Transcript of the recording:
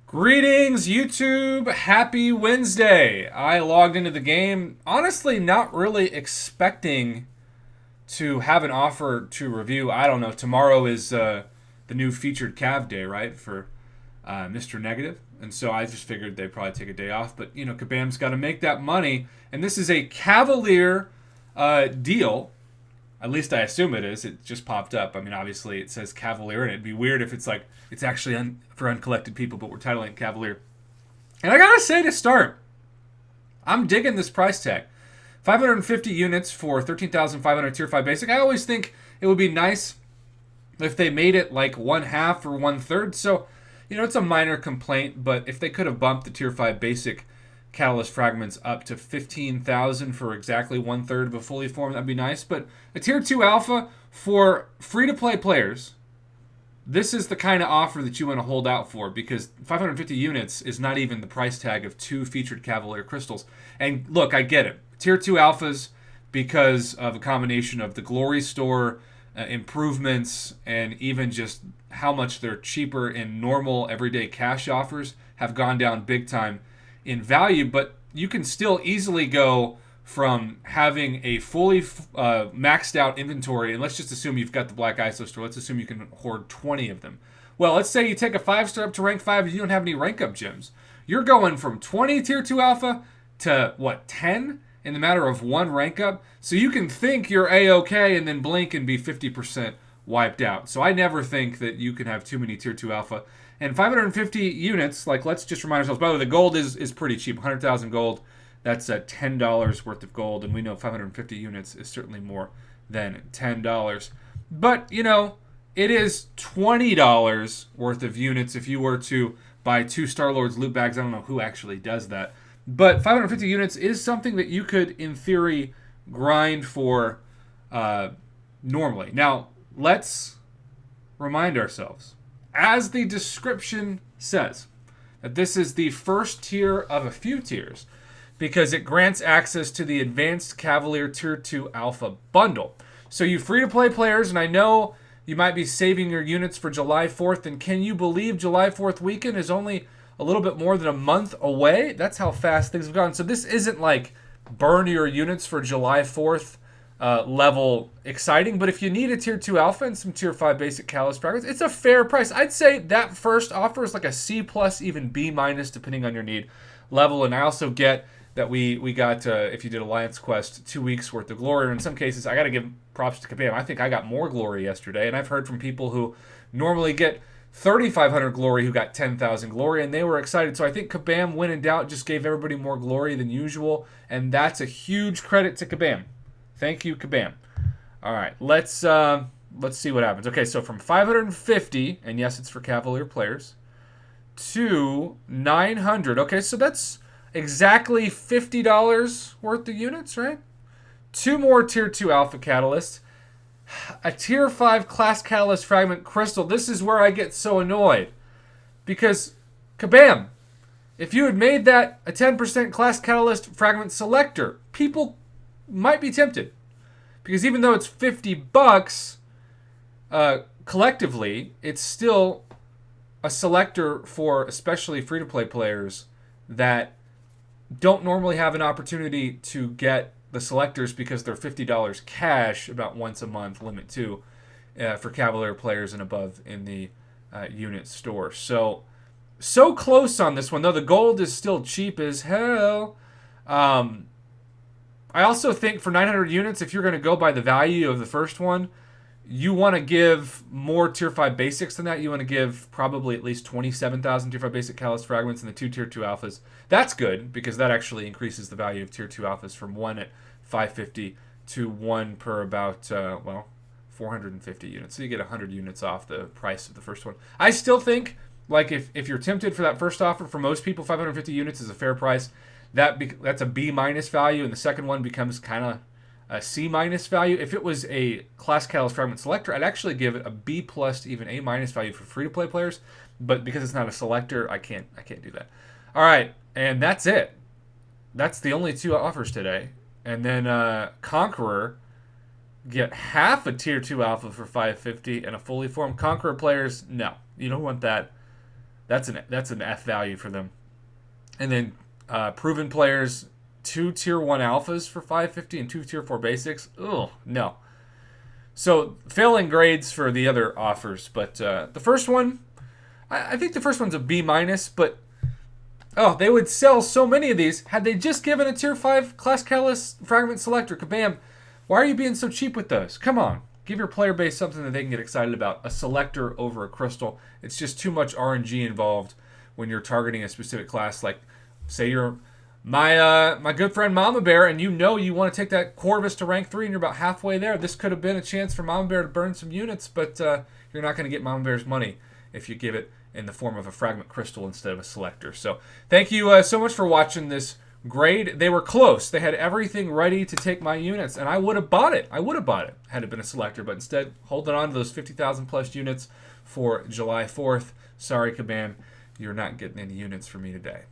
Greetings, YouTube. Happy Wednesday. I logged into the game, honestly, not really expecting to have an offer to review. I don't know. Tomorrow is the new featured Cav day, right? For Mr. Negative. And so I just figured they'd probably take a day off. But, Kabam's got to make that money. And this is a Cavalier deal. At least I assume it is. It just popped up. I mean, obviously it says Cavalier, and it'd be weird if it's like it's actually for uncollected people, but we're titling it Cavalier. And I gotta say to start, I'm digging this price tag. 550 units for 13,500 Tier 5 Basic. I always think it would be nice if they made it like one half or one third. So, it's a minor complaint, but if they could have bumped the Tier 5 Basic Catalyst fragments up to 15,000 for exactly one third of a fully formed, that'd be nice. But a Tier 2 Alpha for free-to-play players, this is the kind of offer that you want to hold out for, because 550 units is not even the price tag of two featured Cavalier crystals. And look, I get it. Tier 2 Alphas, because of a combination of the Glory Store improvements and even just how much they're cheaper in normal everyday cash offers, have gone down big time in value, but you can still easily go from having a fully maxed out inventory, and let's just assume you've got the Black ISO store. Let's assume you can hoard 20 of them. Well, let's say you take a 5-star up to rank 5 and you don't have any rank up gems. You're going from 20 Tier 2 Alpha to, 10 in the matter of one rank up? So you can think you're A-okay and then blink and be 50% wiped out. So I never think that you can have too many Tier 2 Alpha. And 550 units, let's just remind ourselves, by the way, the gold is pretty cheap. 100,000 gold, that's $10 worth of gold. And we know 550 units is certainly more than $10. But, it is $20 worth of units if you were to buy 2 Star-Lord's loot bags. I don't know who actually does that. But 550 units is something that you could, in theory, grind for normally. Now, let's remind ourselves, as the description says, that this is the first tier of a few tiers, because it grants access to the Advanced Cavalier Tier 2 Alpha Bundle. So you free-to-play players, and I know you might be saving your units for July 4th, and can you believe July 4th weekend is only a little bit more than a month away? That's how fast things have gone. So this isn't like burn your units for July 4th level exciting, but if you need a Tier 2 Alpha and some Tier 5 Basic Catalyst fragments, it's a fair price. I'd say that first offer is like a C+, even B-, depending on your need level. And I also get that we got, if you did Alliance Quest, 2 weeks worth of glory. Or in some cases, I got to give props to Kabam. I think I got more glory yesterday, and I've heard from people who normally get 3,500 glory who got 10,000 glory, and they were excited. So I think Kabam, when in doubt, just gave everybody more glory than usual, and that's a huge credit to Kabam. Thank you, Kabam. All right, let's see what happens. Okay, so from 550, and yes, it's for Cavalier players, to 900. Okay, so that's exactly $50 worth of units, right? 2 more Tier 2 Alpha Catalysts. A Tier 5 Class Catalyst Fragment Crystal. This is where I get so annoyed. Because, Kabam, if you had made that a 10% Class Catalyst Fragment Selector, people might be tempted. Because even though it's $50 collectively, it's still a selector for especially free-to-play players that don't normally have an opportunity to get the selectors because they're $50 cash about once a month, limit 2, for Cavalier players and above in the unit store. So close on this one, though the gold is still cheap as hell. I also think for 900 units, if you're going to go by the value of the first one, you want to give more Tier 5 Basics than that. You want to give probably at least 27,000 Tier 5 Basic Catalyst Fragments and the 2 Tier 2 Alphas. That's good, because that actually increases the value of Tier 2 Alphas from 1 at 550 to 1 per about, 450 units. So you get 100 units off the price of the first one. I still think, if you're tempted for that first offer, for most people, 550 units is a fair price. That's a B- value, and the second one becomes kind of a C- value. If it was a Class Catalyst Fragment Selector, I'd actually give it a B+ to even A- value for free-to-play players. But because it's not a selector, I can't do that. All right, and that's it. That's the only 2 offers today. And then Conqueror get half a Tier 2 Alpha for 550 and a fully formed. Conqueror players, no. You don't want that. That's an F value for them. And then proven players, 2 tier 1 alphas for 550 and 2 tier 4 basics. Oh, no. So failing grades for the other offers. But the first one, I think the first one's a B minus, but they would sell so many of these had they just given a tier 5 class catalyst fragment selector. Kabam. Why are you being so cheap with those? Come on. Give your player base something that they can get excited about. A selector over a crystal. It's just too much RNG involved when you're targeting a specific class. Like, say you're my good friend Mama Bear, and you want to take that Corvus to rank 3, and you're about halfway there. This could have been a chance for Mama Bear to burn some units, but you're not going to get Mama Bear's money if you give it in the form of a fragment crystal instead of a selector. So thank you so much for watching this grade. They were close. They had everything ready to take my units, and I would have bought it. Had it been a selector, but instead holding on to those 50,000 plus units for July 4th. Sorry, Kabam, you're not getting any units from me today.